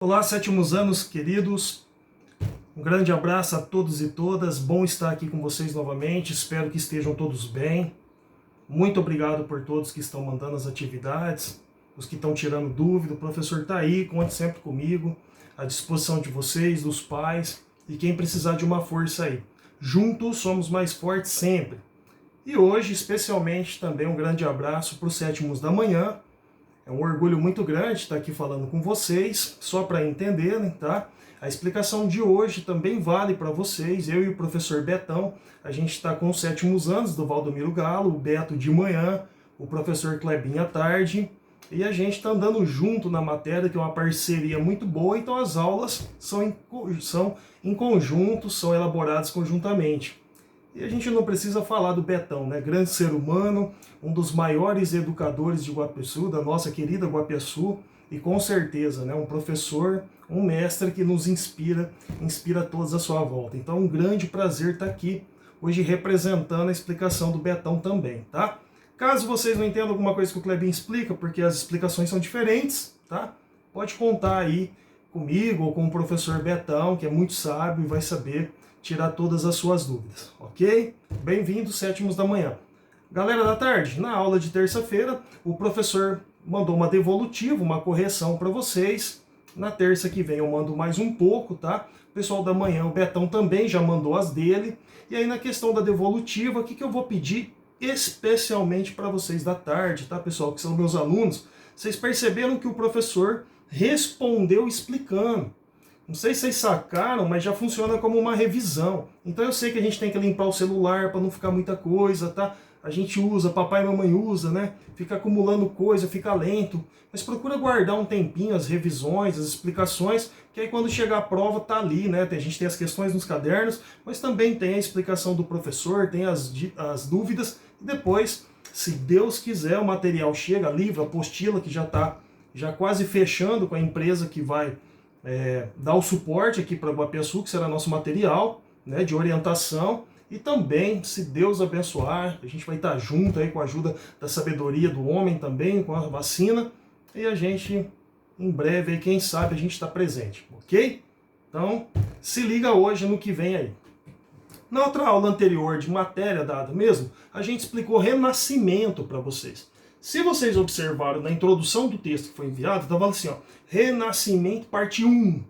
Olá, sétimos anos, queridos. Um grande abraço a todos e todas. Bom estar aqui com vocês novamente. Espero que estejam todos bem. Muito obrigado por todos que estão mandando as atividades, os que estão tirando dúvida. O professor está aí, conte sempre comigo, à disposição de vocês, dos pais e quem precisar de uma força aí. Juntos somos mais fortes sempre. E hoje, especialmente, também um grande abraço para os sétimos da manhã. É um orgulho muito grande estar aqui falando com vocês, só para entenderem, tá? A explicação de hoje também vale para vocês. Eu e o professor Betão, a gente está com os sétimos anos do Valdomiro Galo, o Beto de manhã, o professor Clebinho à tarde, e a gente está andando junto na matéria, que é uma parceria muito boa, então as aulas são em conjunto, são elaboradas conjuntamente. E a gente não precisa falar do Betão, né? Grande ser humano, um dos maiores educadores de Guapiaçu, da nossa querida Guapiaçu, e com certeza, né, um professor, um mestre que nos inspira todos à sua volta. Então, um grande prazer estar aqui hoje representando a explicação do Betão também, tá? Caso vocês não entendam alguma coisa que o Clebinho explica, porque as explicações são diferentes, tá? Pode contar aí comigo ou com o professor Betão, que é muito sábio e vai saber tirar todas as suas dúvidas, ok? Bem-vindos, sétimos da manhã. Galera da tarde, na aula de terça-feira, o professor mandou uma devolutiva, uma correção para vocês. Na terça que vem eu mando mais um pouco, tá? O pessoal da manhã, o Betão também já mandou as dele. E aí na questão da devolutiva, o que eu vou pedir especialmente para vocês da tarde, tá, pessoal? Que são meus alunos. Vocês perceberam que o professor respondeu explicando. Não sei se vocês sacaram, mas já funciona como uma revisão. Então eu sei que a gente tem que limpar o celular para não ficar muita coisa, tá? A gente usa, papai e mamãe usa, né? Fica acumulando coisa, fica lento. Mas procura guardar um tempinho as revisões, as explicações, que aí quando chegar a prova tá ali, né? A gente tem as questões nos cadernos, mas também tem a explicação do professor, tem as dúvidas. E depois, se Deus quiser, o material chega, livro, apostila, que já está quase fechando com a empresa que vai dar o suporte aqui para a Guapiaçu, que será nosso material, né, de orientação. E também, se Deus abençoar, a gente vai estar junto aí com a ajuda da sabedoria do homem também, com a vacina. E a gente, em breve, aí, quem sabe, a gente está presente, ok? Então, se liga hoje no que vem aí. Na outra aula anterior de matéria dada mesmo, a gente explicou renascimento para vocês. Se vocês observaram na introdução do texto que foi enviado, estava assim, ó, Renascimento parte 1.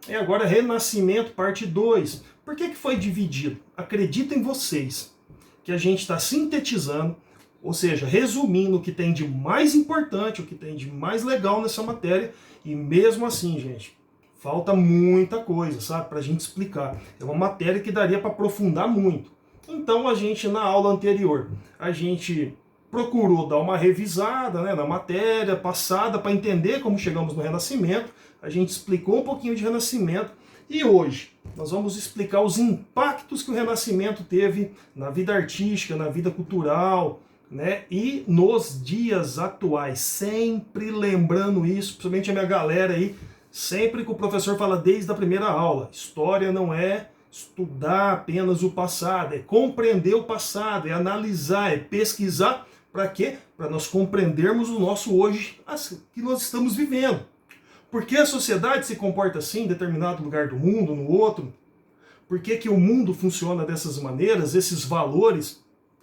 E agora Renascimento parte 2. Por que foi dividido? Acreditem vocês que a gente está sintetizando, ou seja, resumindo o que tem de mais importante, o que tem de mais legal nessa matéria, e mesmo assim, gente, falta muita coisa, sabe, para a gente explicar. É uma matéria que daria para aprofundar muito. Então a gente, na aula anterior, a gente procurou dar uma revisada, né, na matéria passada para entender como chegamos no Renascimento. A gente explicou um pouquinho de Renascimento e hoje nós vamos explicar os impactos que o Renascimento teve na vida artística, na vida cultural, né, e nos dias atuais. Sempre lembrando isso, principalmente a minha galera aí, sempre que o professor fala desde a primeira aula, história não é estudar apenas o passado, é compreender o passado, é analisar, é pesquisar. Para quê? Para nós compreendermos o nosso hoje que nós estamos vivendo. Por que a sociedade se comporta assim em determinado lugar do mundo, no outro? Por que o mundo funciona dessas maneiras, esses valores,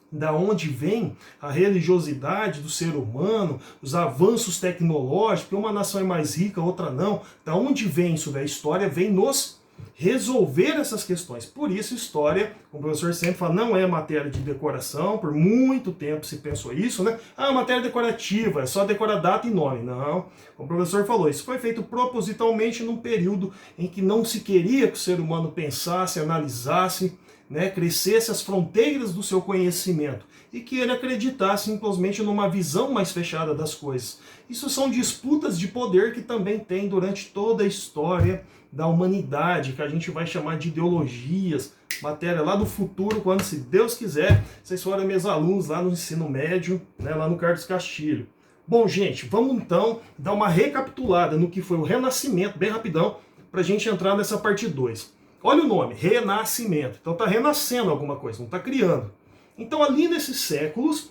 da onde vem a religiosidade do ser humano, os avanços tecnológicos, uma nação é mais rica, outra não. Da onde vem isso? A história vem nos resolver essas questões. Por isso, história, como o professor sempre fala, não é matéria de decoração. Por muito tempo se pensou isso, né? Ah, matéria decorativa, é só decorar data e nome. Não. Como o professor falou, isso foi feito propositalmente num período em que não se queria que o ser humano pensasse, analisasse, né, crescesse as fronteiras do seu conhecimento e que ele acreditasse simplesmente numa visão mais fechada das coisas. Isso são disputas de poder que também tem durante toda a história da humanidade, que a gente vai chamar de ideologias, matéria lá do futuro, quando, se Deus quiser, vocês forem meus alunos lá no ensino médio, né, lá no Carlos Castilho. Bom, gente, vamos então dar uma recapitulada no que foi o Renascimento, bem rapidão, para a gente entrar nessa parte 2. Olha o nome, Renascimento. Então está renascendo alguma coisa, não está criando. Então ali nesses séculos,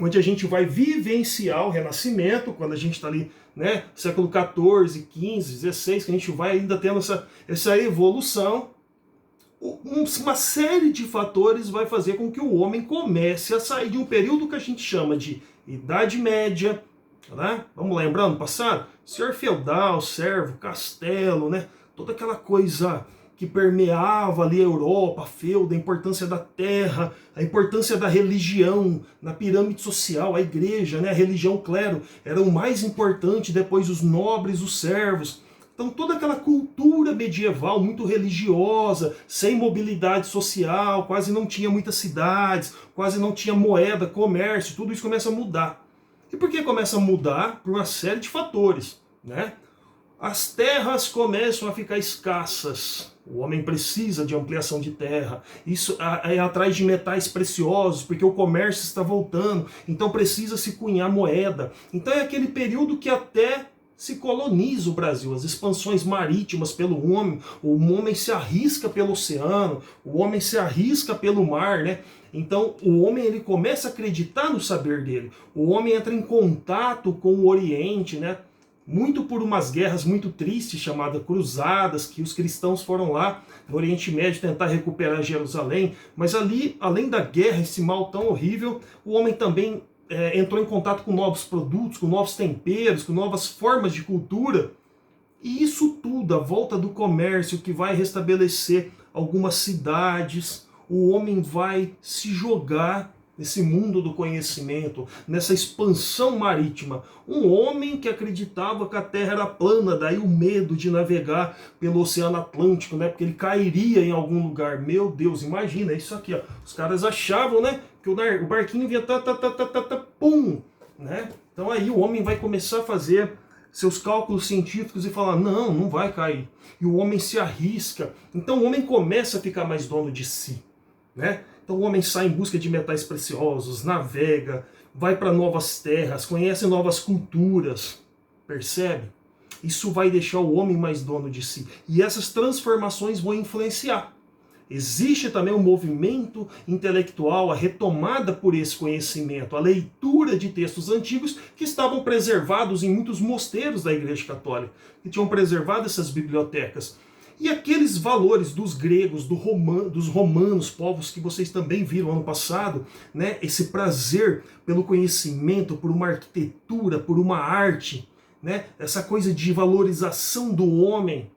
onde a gente vai vivenciar o Renascimento, quando a gente está ali, né, século XIV, XV, XVI, que a gente vai ainda tendo essa evolução, uma série de fatores vai fazer com que o homem comece a sair de um período que a gente chama de Idade Média, né? Vamos lembrando, passado? Senhor feudal, servo, castelo, né? Toda aquela coisa que permeava ali a Europa, a feudo, a importância da terra, a importância da religião na pirâmide social, a igreja, né? A religião, o clero, era o mais importante, depois os nobres, os servos. Então toda aquela cultura medieval muito religiosa, sem mobilidade social, quase não tinha muitas cidades, quase não tinha moeda, comércio, tudo isso começa a mudar. E por que começa a mudar? Por uma série de fatores, né? As terras começam a ficar escassas. O homem precisa de ampliação de terra. Isso é atrás de metais preciosos, porque o comércio está voltando. Então precisa se cunhar moeda. Então é aquele período que até se coloniza o Brasil, as expansões marítimas pelo homem, o homem se arrisca pelo oceano, o homem se arrisca pelo mar, né? Então o homem ele começa a acreditar no saber dele, o homem entra em contato com o Oriente, né? Muito por umas guerras muito tristes, chamadas cruzadas, que os cristãos foram lá no Oriente Médio tentar recuperar Jerusalém, mas ali, além da guerra, esse mal tão horrível, o homem também entrou em contato com novos produtos, com novos temperos, com novas formas de cultura. E isso tudo, a volta do comércio que vai restabelecer algumas cidades, o homem vai se jogar nesse mundo do conhecimento, nessa expansão marítima. Um homem que acreditava que a Terra era plana, daí o medo de navegar pelo Oceano Atlântico, né? Porque ele cairia em algum lugar. Meu Deus, imagina isso aqui, ó. Os caras achavam, né, que o barquinho vinha pum, né? Então aí o homem vai começar a fazer seus cálculos científicos e falar, não, não vai cair. E o homem se arrisca. Então o homem começa a ficar mais dono de si, né? Então o homem sai em busca de metais preciosos, navega, vai para novas terras, conhece novas culturas, percebe? Isso vai deixar o homem mais dono de si. E essas transformações vão influenciar. Existe também um movimento intelectual, a retomada por esse conhecimento, a leitura de textos antigos que estavam preservados em muitos mosteiros da Igreja Católica, que tinham preservado essas bibliotecas. E aqueles valores dos gregos, dos romanos, povos que vocês também viram ano passado, né? Esse prazer pelo conhecimento, por uma arquitetura, por uma arte, né? Essa coisa de valorização do homem,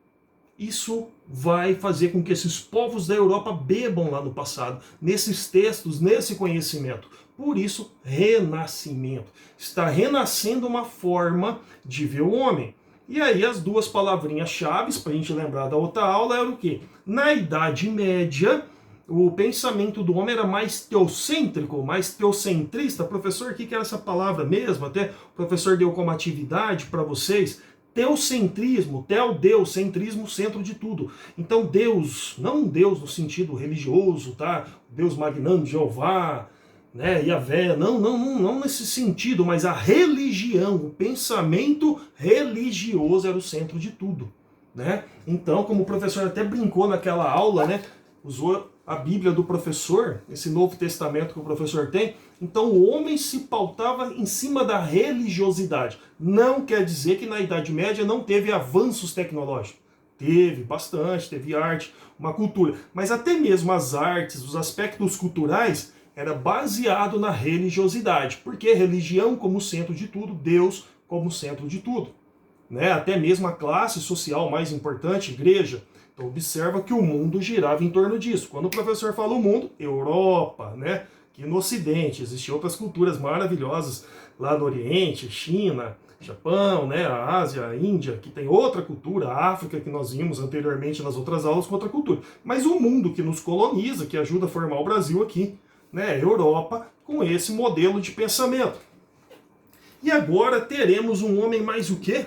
isso vai fazer com que esses povos da Europa bebam lá no passado, nesses textos, nesse conhecimento. Por isso, renascimento. Está renascendo uma forma de ver o homem. E aí as duas palavrinhas chaves para a gente lembrar da outra aula era o quê? Na Idade Média, o pensamento do homem era mais teocêntrico, mais teocentrista. Professor, o que era essa palavra mesmo? Até o professor deu como atividade para vocês. Teocentrismo, Deus, centrismo, centro de tudo. Então Deus, não um Deus no sentido religioso, tá? Deus magnânimo, Jeová, né, Yahvé, não nesse sentido, mas a religião, o pensamento religioso era o centro de tudo, né? Então, como o professor até brincou naquela aula, né, usou a Bíblia do professor, esse Novo Testamento que o professor tem, então o homem se pautava em cima da religiosidade. Não quer dizer que na Idade Média não teve avanços tecnológicos. Teve bastante, teve arte, uma cultura, mas até mesmo as artes, os aspectos culturais, era baseado na religiosidade, porque religião como centro de tudo, Deus como centro de tudo, né? Até mesmo a classe social mais importante, igreja. Então observa que o mundo girava em torno disso. Quando o professor fala o mundo, Europa, né? Que no Ocidente existiam outras culturas maravilhosas lá no Oriente, China, Japão, né? A Ásia, a Índia, que tem outra cultura, a África, que nós vimos anteriormente nas outras aulas, com outra cultura. Mas o mundo que nos coloniza, que ajuda a formar o Brasil aqui, né, Europa, com esse modelo de pensamento. E agora teremos um homem mais o quê?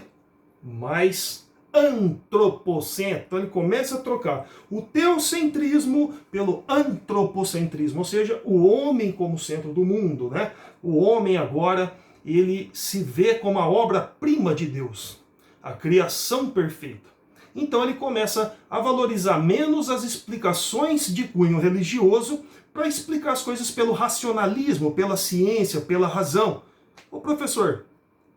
Mais antropocêntrico. Então ele começa a trocar o teocentrismo pelo antropocentrismo, ou seja, o homem como centro do mundo, né? O homem agora, ele se vê como a obra-prima de Deus, a criação perfeita. Então ele começa a valorizar menos as explicações de cunho religioso para explicar as coisas pelo racionalismo, pela ciência, pela razão. Ô professor,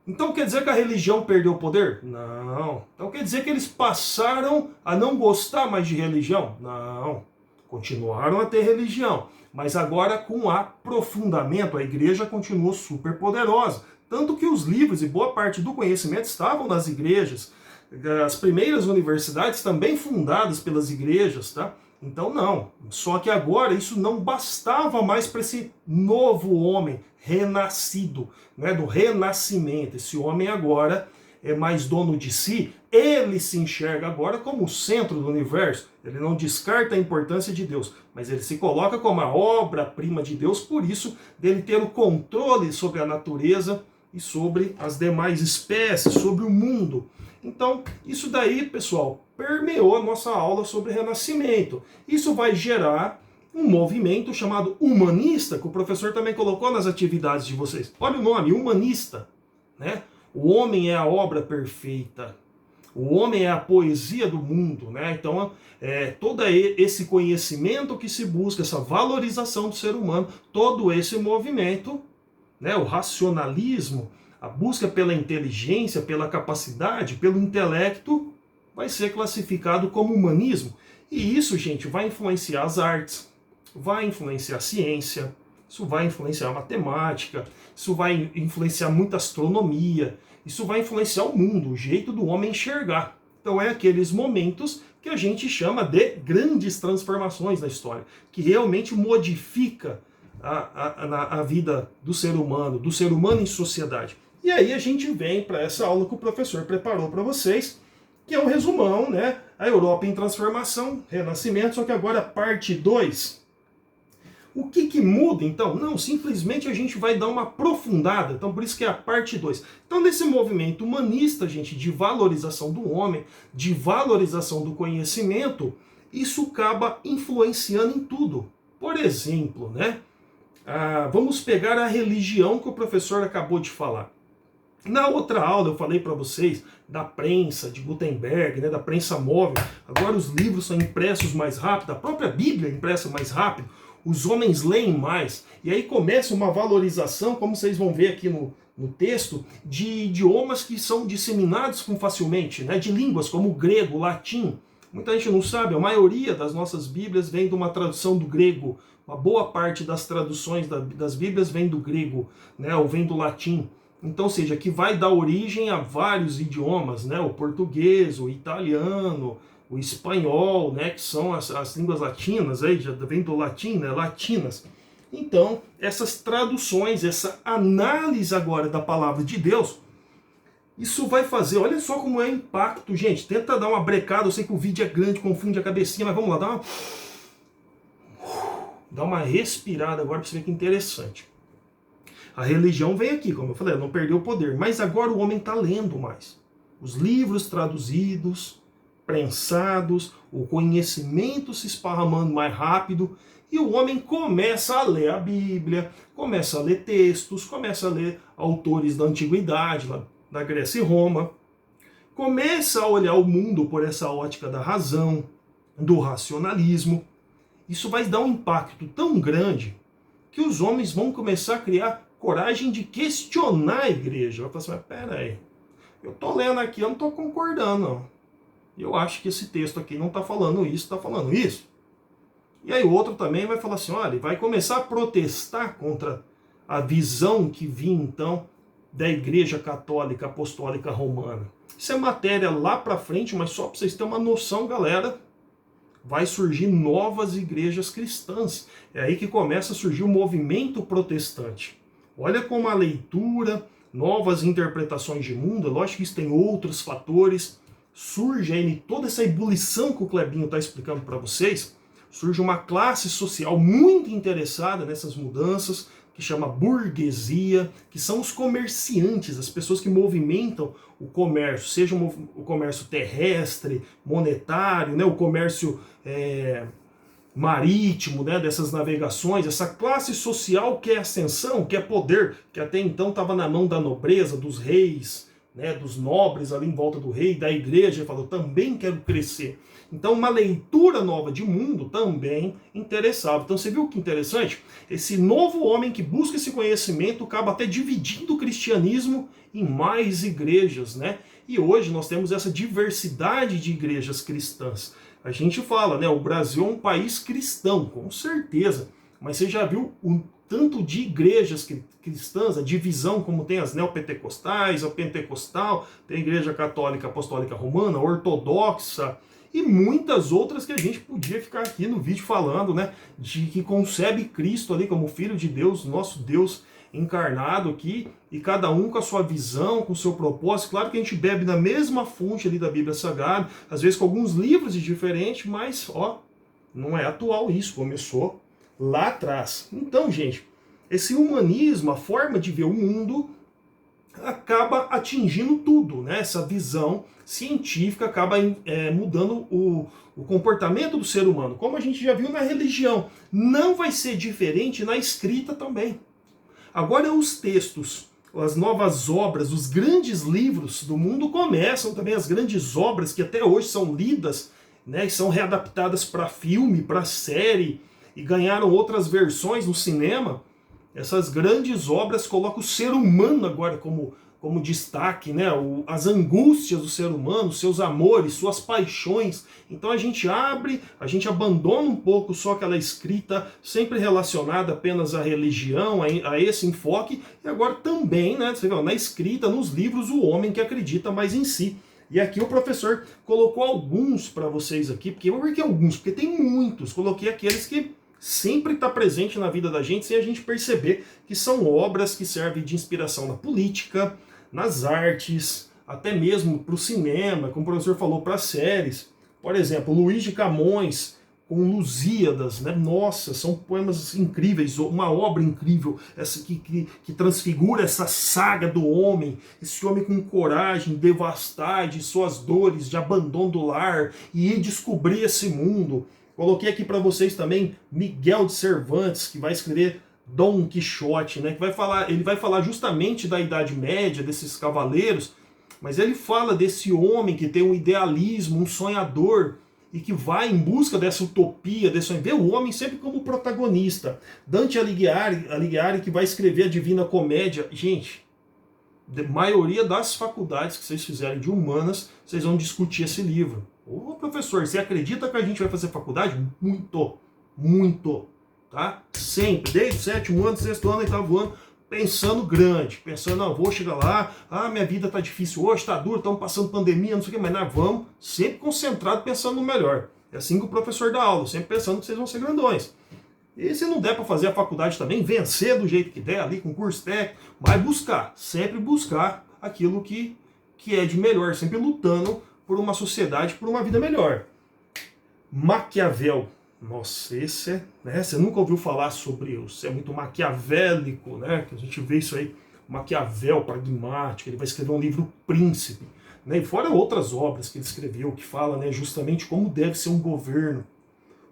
então quer dizer que a religião perdeu o poder? Não. Então quer dizer que eles passaram a não gostar mais de religião? Não. Continuaram a ter religião, mas agora com aprofundamento. A igreja continuou super poderosa. Tanto que os livros e boa parte do conhecimento estavam nas igrejas. As primeiras universidades também fundadas pelas igrejas, tá? Então não. Só que agora isso não bastava mais para esse novo homem renascido, né? Do renascimento. Esse homem agora é mais dono de si. Ele se enxerga agora como o centro do universo. Ele não descarta a importância de Deus, mas ele se coloca como a obra-prima de Deus, por isso dele ter o controle sobre a natureza e sobre as demais espécies, sobre o mundo. Então, isso daí, pessoal, permeou a nossa aula sobre renascimento. Isso vai gerar um movimento chamado humanista, que o professor também colocou nas atividades de vocês. Olha o nome, humanista, né? O homem é a obra perfeita. O homem é a poesia do mundo, né? Então, todo esse conhecimento que se busca, essa valorização do ser humano, todo esse movimento, né? O racionalismo, a busca pela inteligência, pela capacidade, pelo intelecto, vai ser classificado como humanismo. E isso, gente, vai influenciar as artes, vai influenciar a ciência, isso vai influenciar a matemática, isso vai influenciar muito a astronomia, isso vai influenciar o mundo, o jeito do homem enxergar. Então é aqueles momentos que a gente chama de grandes transformações na história, que realmente modifica a vida do ser humano em sociedade. E aí a gente vem para essa aula que o professor preparou para vocês, que é um resumão, né? A Europa em transformação, renascimento, só que agora parte 2. O que muda, então? Não, simplesmente a gente vai dar uma aprofundada, então por isso que é a parte 2. Então nesse movimento humanista, gente, de valorização do homem, de valorização do conhecimento, isso acaba influenciando em tudo. Por exemplo, né? Vamos pegar a religião que o professor acabou de falar. Na outra aula eu falei para vocês da prensa de Gutenberg, né, da prensa móvel. Agora os livros são impressos mais rápido, a própria Bíblia é impressa mais rápido, os homens leem mais. E aí começa uma valorização, como vocês vão ver aqui no texto, de idiomas que são disseminados com facilmente, né, de línguas como o grego, o latim. Muita gente não sabe, a maioria das nossas Bíblias vem de uma tradução do grego. Uma boa parte das traduções das Bíblias vem do grego, né, ou vem do latim. Então, ou seja, que vai dar origem a vários idiomas, né? O português, o italiano, o espanhol, né? Que são as línguas latinas, aí já vem do latim, né? Latinas. Então, essas traduções, essa análise agora da palavra de Deus, isso vai fazer, olha só como é o impacto, gente. Tenta dar uma brecada, eu sei que o vídeo é grande, confunde a cabecinha, mas vamos lá, dá uma respirada agora para você ver que interessante. A religião vem aqui, como eu falei, ela não perdeu o poder, mas agora o homem está lendo mais. Os livros traduzidos, prensados, o conhecimento se esparramando mais rápido, e o homem começa a ler a Bíblia, começa a ler textos, começa a ler autores da antiguidade, lá da Grécia e Roma, começa a olhar o mundo por essa ótica da razão, do racionalismo. Isso vai dar um impacto tão grande que os homens vão começar a criar coragem de questionar a igreja. Vai falar assim, mas pera aí, eu tô lendo aqui, eu não tô concordando, não. Eu acho que esse texto aqui não tá falando isso, tá falando isso. E aí o outro também vai falar assim, olha, vai começar a protestar contra a visão que vinha, então, da Igreja Católica Apostólica Romana. Isso é matéria lá pra frente, mas só pra vocês terem uma noção, galera, vai surgir novas igrejas cristãs. É aí que começa a surgir o movimento protestante. Olha como a leitura, novas interpretações de mundo, lógico que isso tem outros fatores, surge aí toda essa ebulição que o Clebinho está explicando para vocês, surge uma classe social muito interessada nessas mudanças, que chama burguesia, que são os comerciantes, as pessoas que movimentam o comércio, seja o comércio terrestre, monetário, né, o comércio marítimo, né, dessas navegações, essa classe social que é ascensão, que é poder, que até então estava na mão da nobreza, dos reis, né, dos nobres ali em volta do rei, da igreja, ele falou, também quero crescer. Então uma leitura nova de mundo também interessava. Então você viu que interessante? Esse novo homem que busca esse conhecimento acaba até dividindo o cristianismo em mais igrejas, né? E hoje nós temos essa diversidade de igrejas cristãs. A gente fala, né, o Brasil é um país cristão, com certeza, mas você já viu o tanto de igrejas cristãs, a divisão como tem as neopentecostais, a pentecostal, tem a igreja católica apostólica romana, ortodoxa, e muitas outras que a gente podia ficar aqui no vídeo falando, né, de que concebe Cristo ali como Filho de Deus, nosso Deus encarnado aqui, e cada um com a sua visão, com o seu propósito. Claro que a gente bebe da mesma fonte ali da Bíblia Sagrada, às vezes com alguns livros de diferente, mas, ó, não é atual isso, começou lá atrás. Então, gente, esse humanismo, a forma de ver o mundo, acaba atingindo tudo, né? Essa visão científica acaba mudando o comportamento do ser humano, como a gente já viu na religião. Não vai ser diferente na escrita também. Agora os textos, as novas obras, os grandes livros do mundo começam também, as grandes obras que até hoje são lidas, né, e são readaptadas para filme, para série, e ganharam outras versões no cinema. Essas grandes obras colocam o ser humano agora como destaque, né? As angústias do ser humano, seus amores, suas paixões. Então a gente abre, a gente abandona um pouco só aquela escrita sempre relacionada apenas à religião, a esse enfoque, e agora também, né, você vê, na escrita, nos livros, o homem que acredita mais em si. E aqui o professor colocou alguns para vocês aqui, por que alguns? Porque tem muitos, coloquei aqueles que sempre está presente na vida da gente sem a gente perceber que são obras que servem de inspiração na política, nas artes, até mesmo para o cinema, como o professor falou, para séries. Por exemplo, Luís de Camões com Lusíadas, né? Nossa, são poemas incríveis, uma obra incrível, essa que transfigura essa saga do homem, esse homem com coragem, devastar de suas dores, de abandono do lar e ir descobrir esse mundo. Coloquei aqui para vocês também Miguel de Cervantes, que vai escrever Dom Quixote, né? Ele vai falar justamente da Idade Média, desses cavaleiros, mas ele fala desse homem que tem um idealismo, um sonhador, e que vai em busca dessa utopia, vê o homem sempre como protagonista. Dante Alighieri, que vai escrever a Divina Comédia. Gente, a maioria das faculdades que vocês fizerem de humanas, vocês vão discutir esse livro. Ô professor, você acredita que a gente vai fazer faculdade? Muito, muito, tá? Sempre, desde o 7º ano, 6º ano, 8º ano, pensando grande, pensando, não, vou chegar lá, minha vida tá difícil hoje, tá duro, estamos passando pandemia, não sei o que, mas nós vamos sempre concentrado pensando no melhor. É assim que o professor dá aula, sempre pensando que vocês vão ser grandões. E se não der para fazer a faculdade também, vencer do jeito que der ali, com curso técnico, mas buscar, sempre buscar aquilo que é de melhor, sempre lutando por uma sociedade, por uma vida melhor. Maquiavel. Nossa, esse né, você nunca ouviu falar sobre isso, é muito maquiavélico, né? Que a gente vê isso aí, Maquiavel, pragmático, ele vai escrever um livro Príncipe, né? E fora outras obras que ele escreveu, que fala, né, justamente como deve ser um governo,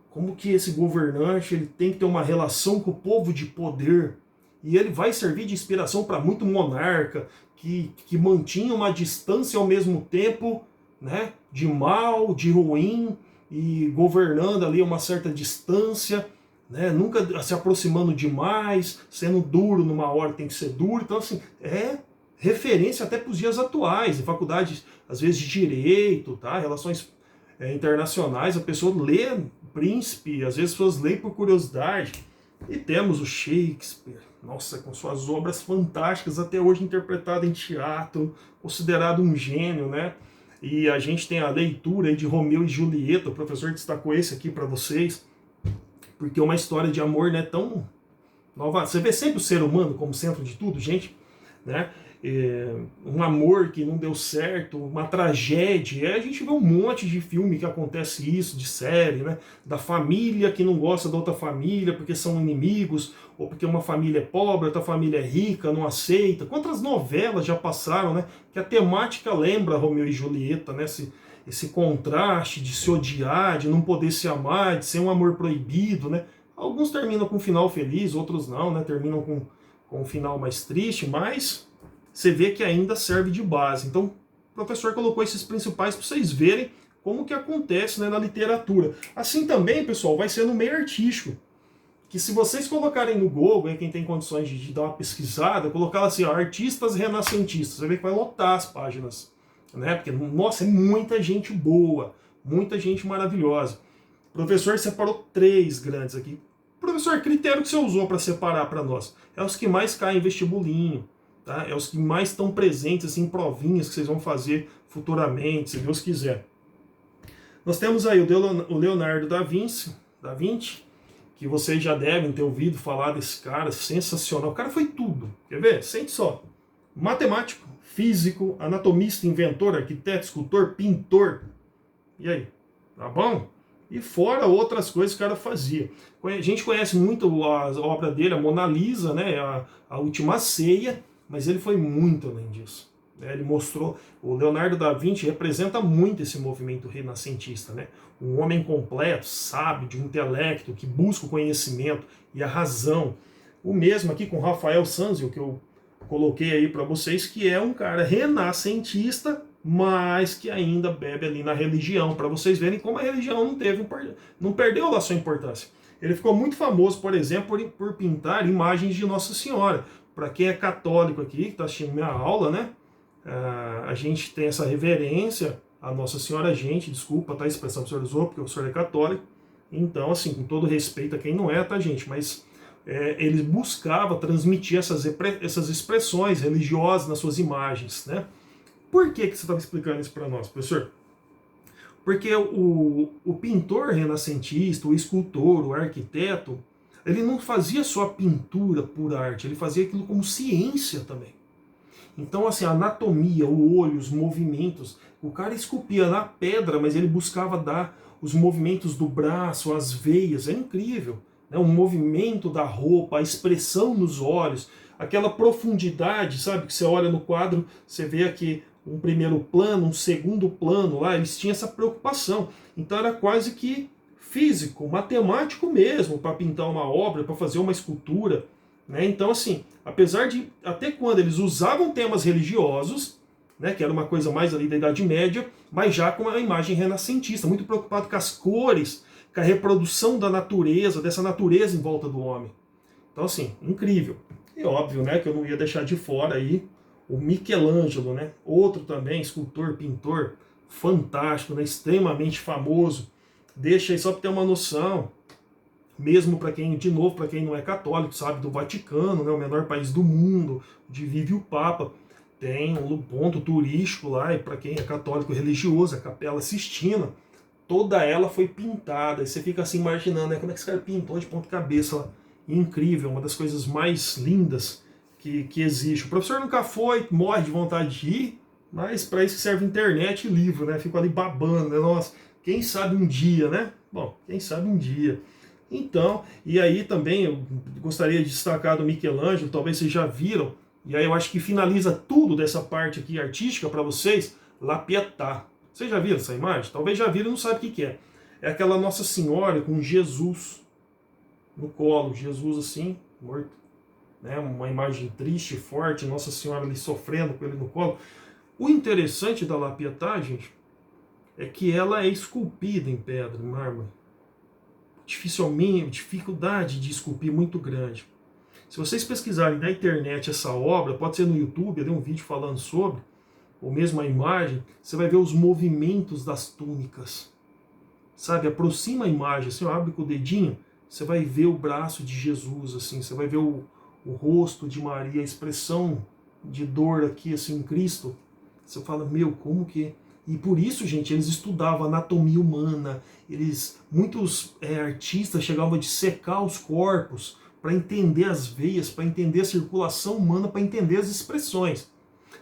como que esse governante ele tem que ter uma relação com o povo de poder, e ele vai servir de inspiração para muito monarca, que mantinha uma distância ao mesmo tempo, né, de mal, de ruim, e governando ali a uma certa distância, né, nunca se aproximando demais, sendo duro numa hora tem que ser duro. Então, assim, é referência até para os dias atuais, em faculdades, às vezes, de direito, tá, relações internacionais, a pessoa lê Príncipe, às vezes as pessoas leem por curiosidade. E temos o Shakespeare, nossa, com suas obras fantásticas, até hoje interpretado em teatro, considerado um gênio, né? E a gente tem a leitura aí de Romeu e Julieta, o professor destacou esse aqui para vocês, porque é uma história de amor, né, tão nova. Você vê sempre o ser humano como centro de tudo, gente, né? Um amor que não deu certo, uma tragédia. A gente vê um monte de filme que acontece isso, de série, né? Da família que não gosta da outra família porque são inimigos, ou porque uma família é pobre, outra família é rica, não aceita. Quantas novelas já passaram, né? Que a temática lembra Romeu e Julieta, né? Esse contraste de se odiar, de não poder se amar, de ser um amor proibido, né? Alguns terminam com um final feliz, outros não, né? Terminam com um final mais triste, mas você vê que ainda serve de base. Então, o professor colocou esses principais para vocês verem como que acontece, né, na literatura. Assim também, pessoal, vai ser no meio artístico. Que se vocês colocarem no Google, quem tem condições de dar uma pesquisada, colocar assim, ó, artistas renascentistas, você vê que vai lotar as páginas. Né? Porque, nossa, é muita gente boa, muita gente maravilhosa. O professor separou 3 grandes aqui. Professor, critério que você usou para separar para nós? É os que mais caem em vestibulinho. Tá? É os que mais estão presentes assim, em provinhas que vocês vão fazer futuramente, se Deus quiser. Nós temos aí o Leonardo da Vinci, que vocês já devem ter ouvido falar desse cara, sensacional. O cara foi tudo, quer ver? Sente só. Matemático, físico, anatomista, inventor, arquiteto, escultor, pintor. E aí? Tá bom? E fora outras coisas que o cara fazia. A gente conhece muito a obra dele, a Mona Lisa, né? A Última Ceia, mas ele foi muito além disso. Ele mostrou, o Leonardo da Vinci representa muito esse movimento renascentista, né? Um homem completo, sábio, de um intelecto, que busca o conhecimento e a razão. O mesmo aqui com Rafael Sanzio, que eu coloquei aí para vocês, que é um cara renascentista, mas que ainda bebe ali na religião, para vocês verem como a religião não perdeu a sua importância. Ele ficou muito famoso, por exemplo, por pintar imagens de Nossa Senhora. Para quem é católico aqui, que está assistindo minha aula, né? A gente tem essa reverência a Nossa Senhora, desculpa, tá, a expressão que o senhor usou, porque o senhor é católico, então, assim, com todo respeito a quem não é, tá, gente, mas ele buscava transmitir essas expressões religiosas nas suas imagens, né? Por que você estava explicando isso para nós, professor? Porque o pintor renascentista, o escultor, o arquiteto, ele não fazia só a pintura por arte, ele fazia aquilo como ciência também. Então, assim, a anatomia, o olho, os movimentos, o cara esculpia na pedra, mas ele buscava dar os movimentos do braço, as veias, é incrível. Né? O movimento da roupa, a expressão nos olhos, aquela profundidade, sabe? Que você olha no quadro, você vê aqui um primeiro plano, um segundo plano lá, eles tinham essa preocupação. Então era quase que físico, matemático mesmo, para pintar uma obra, para fazer uma escultura. Né? Então, assim, apesar de, até quando eles usavam temas religiosos, né, que era uma coisa mais ali da Idade Média, mas já com uma imagem renascentista, muito preocupado com as cores, com a reprodução da natureza, dessa natureza em volta do homem. Então, assim, incrível. E óbvio, né, que eu não ia deixar de fora aí o Michelangelo, né, outro também, escultor, pintor, fantástico, né, extremamente famoso. Deixa aí só para ter uma noção, mesmo para quem, de novo, para quem não é católico, sabe, do Vaticano, né, o menor país do mundo, onde vive o Papa, tem um ponto turístico lá, e para quem é católico religioso, a Capela Sistina, toda ela foi pintada, e você fica assim imaginando, né, como é que esse cara pintou de ponta cabeça lá, incrível, uma das coisas mais lindas que existe. O professor nunca foi, morre de vontade de ir, mas para isso serve internet e livro, né, fico ali babando, né, nossa, quem sabe um dia, né, bom, quem sabe um dia. Então, e aí também eu gostaria de destacar do Michelangelo, talvez vocês já viram, e aí eu acho que finaliza tudo dessa parte aqui artística para vocês, La Pietà. Vocês já viram essa imagem? Talvez já viram e não sabem o que é. É aquela Nossa Senhora com Jesus no colo, Jesus assim, morto. Né? Uma imagem triste, forte, Nossa Senhora ali sofrendo com ele no colo. O interessante da La Pietà, gente, é que ela é esculpida em pedra, em mármore. Dificuldade de esculpir muito grande. Se vocês pesquisarem na internet essa obra, pode ser no YouTube, tem um vídeo falando sobre, ou mesmo a imagem, você vai ver os movimentos das túnicas. Sabe, aproxima a imagem, assim, abre com o dedinho, você vai ver o braço de Jesus, assim, você vai ver o rosto de Maria, a expressão de dor aqui, assim, em Cristo. Você fala, meu, como que... E por isso, gente, eles estudavam anatomia humana, muitos artistas chegavam a dissecar os corpos para entender as veias, para entender a circulação humana, para entender as expressões.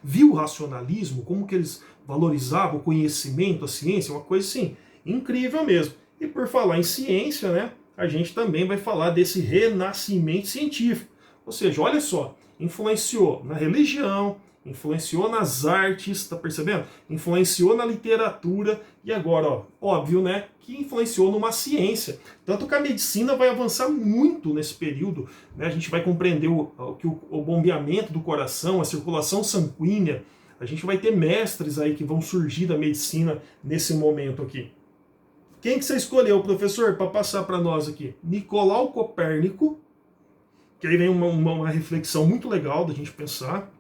Viu o racionalismo, como que eles valorizavam o conhecimento, a ciência, uma coisa assim, incrível mesmo. E por falar em ciência, né, a gente também vai falar desse renascimento científico. Ou seja, olha só, influenciou na religião, influenciou nas artes, tá percebendo? Influenciou na literatura e agora, ó, óbvio, né, que influenciou numa ciência. Tanto que a medicina vai avançar muito nesse período, né? A gente vai compreender o bombeamento do coração, a circulação sanguínea. A gente vai ter mestres aí que vão surgir da medicina nesse momento aqui. Quem que você escolheu, professor, para passar para nós aqui? Nicolau Copérnico, que aí vem uma reflexão muito legal da gente pensar.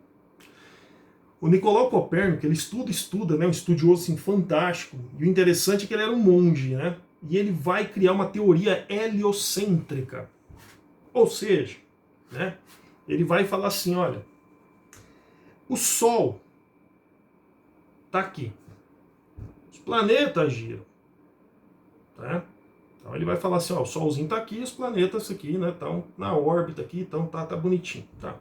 O Nicolau Copérnico, ele estuda, né, um estudioso assim, fantástico. E o interessante é que ele era um monge, né? E ele vai criar uma teoria heliocêntrica. Ou seja, né, ele vai falar assim, olha, o Sol está aqui. Os planetas giram. Tá? Então ele vai falar assim, ó, o Solzinho está aqui, os planetas aqui, né, estão na órbita aqui, então tá bonitinho. Tá?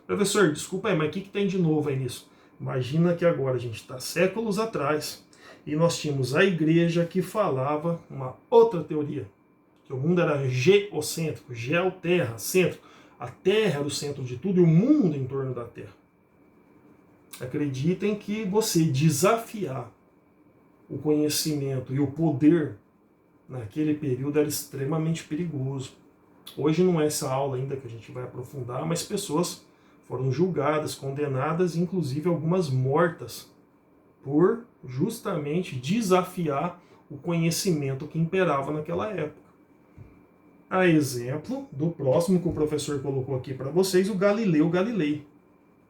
Professor, desculpa aí, mas o que tem de novo aí nisso? Imagina que agora a gente está séculos atrás e nós tínhamos a igreja que falava uma outra teoria, que o mundo era geocêntrico, geoterra, centro. A Terra era o centro de tudo e o mundo em torno da Terra. Acreditem que você desafiar o conhecimento e o poder naquele período era extremamente perigoso. Hoje não é essa aula ainda que a gente vai aprofundar, mas pessoas foram julgadas, condenadas, inclusive algumas mortas, por justamente desafiar o conhecimento que imperava naquela época. A exemplo do próximo que o professor colocou aqui para vocês, o Galileu Galilei.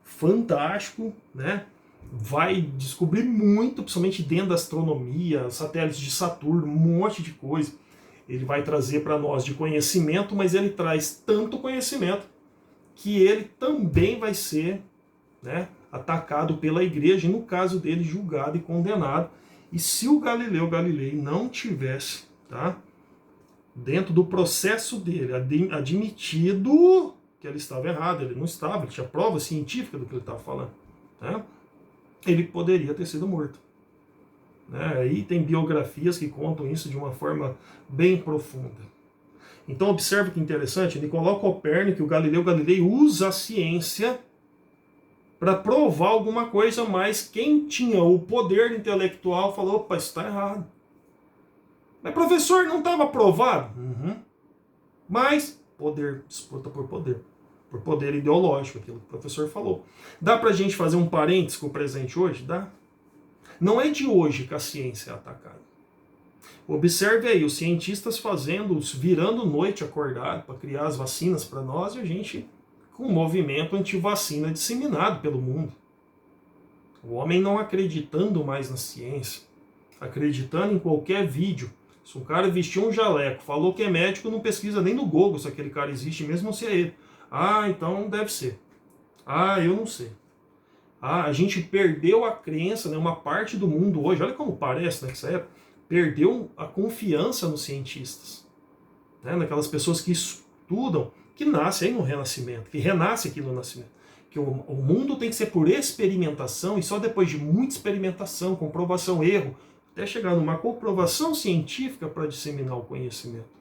Fantástico, né? Vai descobrir muito, principalmente dentro da astronomia, satélites de Saturno, um monte de coisa. Ele vai trazer para nós de conhecimento, mas ele traz tanto conhecimento que ele também vai ser, né, atacado pela igreja, e no caso dele, julgado e condenado. E se o Galileu Galilei não tivesse, tá, dentro do processo dele, admitido que ele estava errado, ele não estava, ele tinha prova científica do que ele estava falando, né, ele poderia ter sido morto. Né? Aí tem biografias que contam isso de uma forma bem profunda. Então observe que interessante, Nicolau Copérnico e o Galileu Galilei usa a ciência para provar alguma coisa, mas quem tinha o poder intelectual falou, opa, isso está errado. Mas professor, não estava provado? Uhum. Mas poder, disputa por poder ideológico, aquilo que o professor falou. Dá para a gente fazer um parênteses com o presente hoje? Dá. Não é de hoje que a ciência é atacada. Observe aí, os cientistas virando noite acordado para criar as vacinas para nós e a gente com um movimento anti-vacina disseminado pelo mundo. O homem não acreditando mais na ciência, acreditando em qualquer vídeo. Se um cara vestiu um jaleco, falou que é médico, não pesquisa nem no Google se aquele cara existe mesmo ou se é ele. Ah, então deve ser. Ah, eu não sei. Ah, a gente perdeu a crença, né? Uma parte do mundo hoje, olha como parece nessa época, perdeu a confiança nos cientistas, né? Naquelas pessoas que estudam, que nascem aí no Renascimento, que renasce aqui no Nascimento. Que o mundo tem que ser por experimentação e só depois de muita experimentação, comprovação, erro, até chegar numa comprovação científica para disseminar o conhecimento.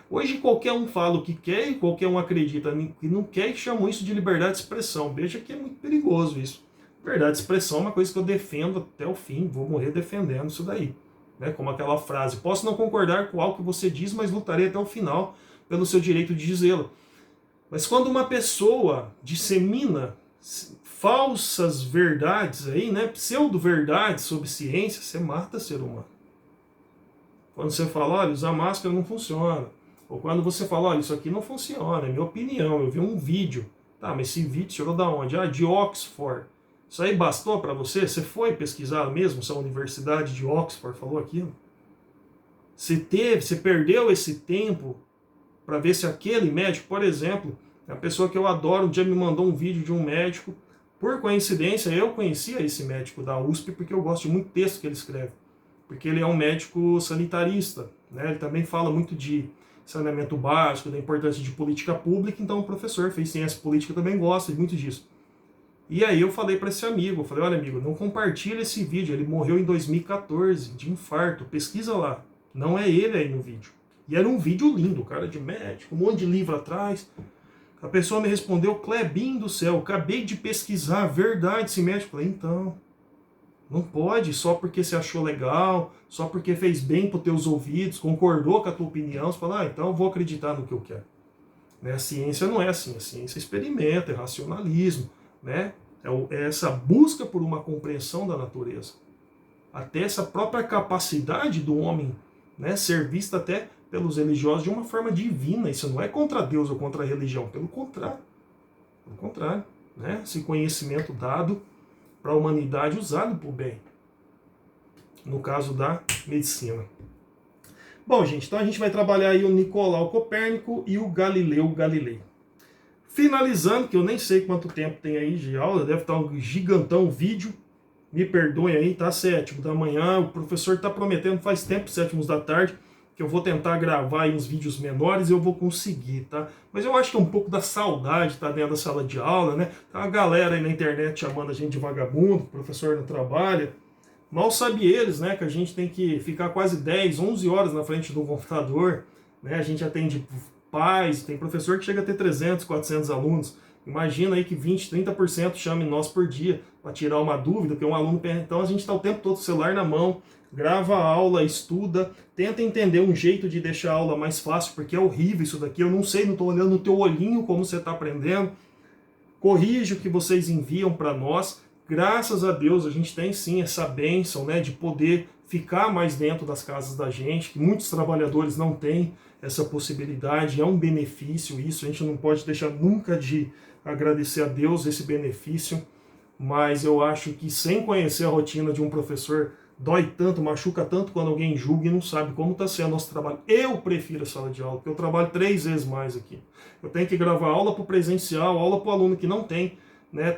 Hoje qualquer um fala o que quer e qualquer um acredita que não quer e chamam isso de liberdade de expressão. Veja que é muito perigoso isso. Liberdade de expressão é uma coisa que eu defendo até o fim, vou morrer defendendo isso daí. Né? Como aquela frase, posso não concordar com algo que você diz, mas lutarei até o final pelo seu direito de dizê-lo. Mas quando uma pessoa dissemina falsas verdades aí, né, pseudo-verdades sobre ciência, você mata ser humano. Quando você fala, olha, usar máscara não funciona. Ou quando você fala, olha, isso aqui não funciona, é minha opinião, eu vi um vídeo. Tá, mas esse vídeo tirou da onde? Ah, de Oxford. Isso aí bastou para você? Você foi pesquisar mesmo se a Universidade de Oxford falou aquilo? Você perdeu esse tempo para ver se aquele médico, por exemplo, a pessoa que eu adoro, um dia me mandou um vídeo de um médico, por coincidência eu conhecia esse médico da USP porque eu gosto de muito texto que ele escreve, porque ele é um médico sanitarista, né? Ele também fala muito de saneamento básico, da importância de política pública, então o professor fez ciência política, também gosta muito disso. E aí eu falei para esse amigo, eu falei, olha amigo, não compartilha esse vídeo, ele morreu em 2014, de infarto, pesquisa lá, não é ele aí no vídeo. E era um vídeo lindo, cara de médico, um monte de livro atrás. A pessoa me respondeu, Clebinho do céu, acabei de pesquisar, verdade, esse médico. Falei, então, não pode, só porque você achou legal, só porque fez bem para os teus ouvidos, concordou com a tua opinião, você fala, então eu vou acreditar no que eu quero. Né? A ciência não é assim, a ciência experimenta, é racionalismo, né? É essa busca por uma compreensão da natureza. Até essa própria capacidade do homem, né, ser vista até pelos religiosos de uma forma divina. Isso não é contra Deus ou contra a religião, pelo contrário. Pelo contrário, né? Esse conhecimento dado para a humanidade usado para o bem. No caso da medicina. Bom, gente, então a gente vai trabalhar aí o Nicolau Copérnico e o Galileu Galilei. Finalizando, que eu nem sei quanto tempo tem aí de aula, deve estar um gigantão vídeo. Me perdoem aí, tá? 7h da manhã, o professor está prometendo faz tempo, 7h da tarde, que eu vou tentar gravar aí uns vídeos menores e eu vou conseguir, tá? Mas eu acho que é um pouco da saudade, tá dentro da sala de aula, né? Tá uma galera aí na internet chamando a gente de vagabundo, o professor não trabalha. Mal sabe eles, né, que a gente tem que ficar quase 10, 11 horas na frente do computador, né? A gente atende pais, tem professor que chega a ter 300, 400 alunos. Imagina aí que 20, 30% chame nós por dia para tirar uma dúvida, que um aluno... Então a gente está o tempo todo com o celular na mão, grava a aula, estuda, tenta entender um jeito de deixar a aula mais fácil, porque é horrível isso daqui, eu não sei, não estou olhando no teu olhinho como você está aprendendo. Corrige o que vocês enviam para nós. Graças a Deus a gente tem sim essa bênção, né, de poder ficar mais dentro das casas da gente, que muitos trabalhadores não têm essa possibilidade, é um benefício isso, a gente não pode deixar nunca de agradecer a Deus esse benefício, mas eu acho que sem conhecer a rotina de um professor, dói tanto, machuca tanto quando alguém julga e não sabe como está sendo o nosso trabalho. Eu prefiro a sala de aula, porque eu trabalho 3 vezes mais aqui. Eu tenho que gravar aula para o presencial, aula para o aluno que não tem, né,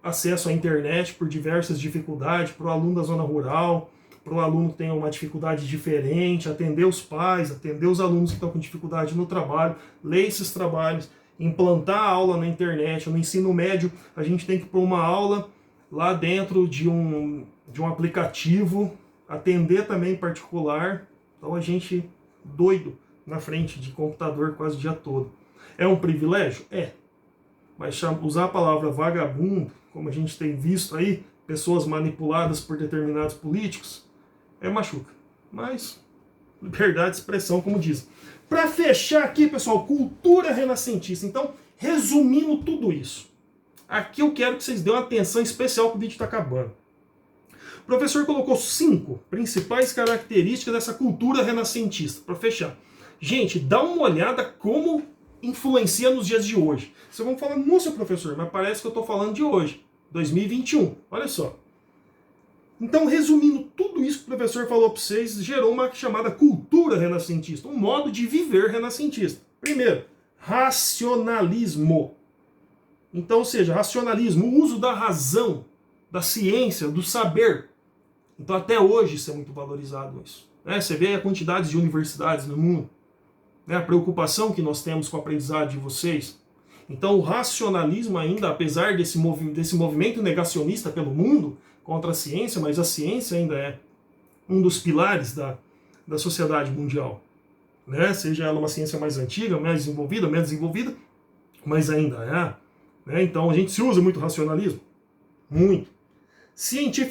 acesso à internet por diversas dificuldades, para o aluno da zona rural, para o aluno que tem uma dificuldade diferente, atender os pais, atender os alunos que estão com dificuldade no trabalho, ler esses trabalhos, implantar a aula na internet. No ensino médio, a gente tem que pôr uma aula lá dentro de um aplicativo, atender também particular. Então a gente doido na frente de computador quase o dia todo. É um privilégio? É. Mas usar a palavra vagabundo, como a gente tem visto aí, pessoas manipuladas por determinados políticos, machuca. Mas, liberdade de expressão, como diz. Para fechar aqui, pessoal, cultura renascentista. Então, resumindo tudo isso, aqui eu quero que vocês dêem uma atenção especial que o vídeo está acabando. O professor colocou 5 principais características dessa cultura renascentista. Para fechar. Gente, dá uma olhada como influencia nos dias de hoje. Vocês vão falar, nossa, professor, mas parece que eu estou falando de hoje, 2021. Olha só. Então, resumindo tudo isso que o professor falou para vocês, gerou uma chamada cultura renascentista, um modo de viver renascentista. Primeiro, racionalismo. Então, ou seja, racionalismo, o uso da razão, da ciência, do saber. Então, até hoje isso é muito valorizado. Isso, né? Você vê a quantidade de universidades no mundo, né? A preocupação que nós temos com o aprendizado de vocês. Então, o racionalismo ainda, apesar desse movimento negacionista pelo mundo, contra a ciência, mas a ciência ainda é um dos pilares da sociedade mundial. Né? Seja ela uma ciência mais antiga, mais desenvolvida, menos desenvolvida, mas ainda é. Né? Então a gente se usa muito racionalismo. Muito.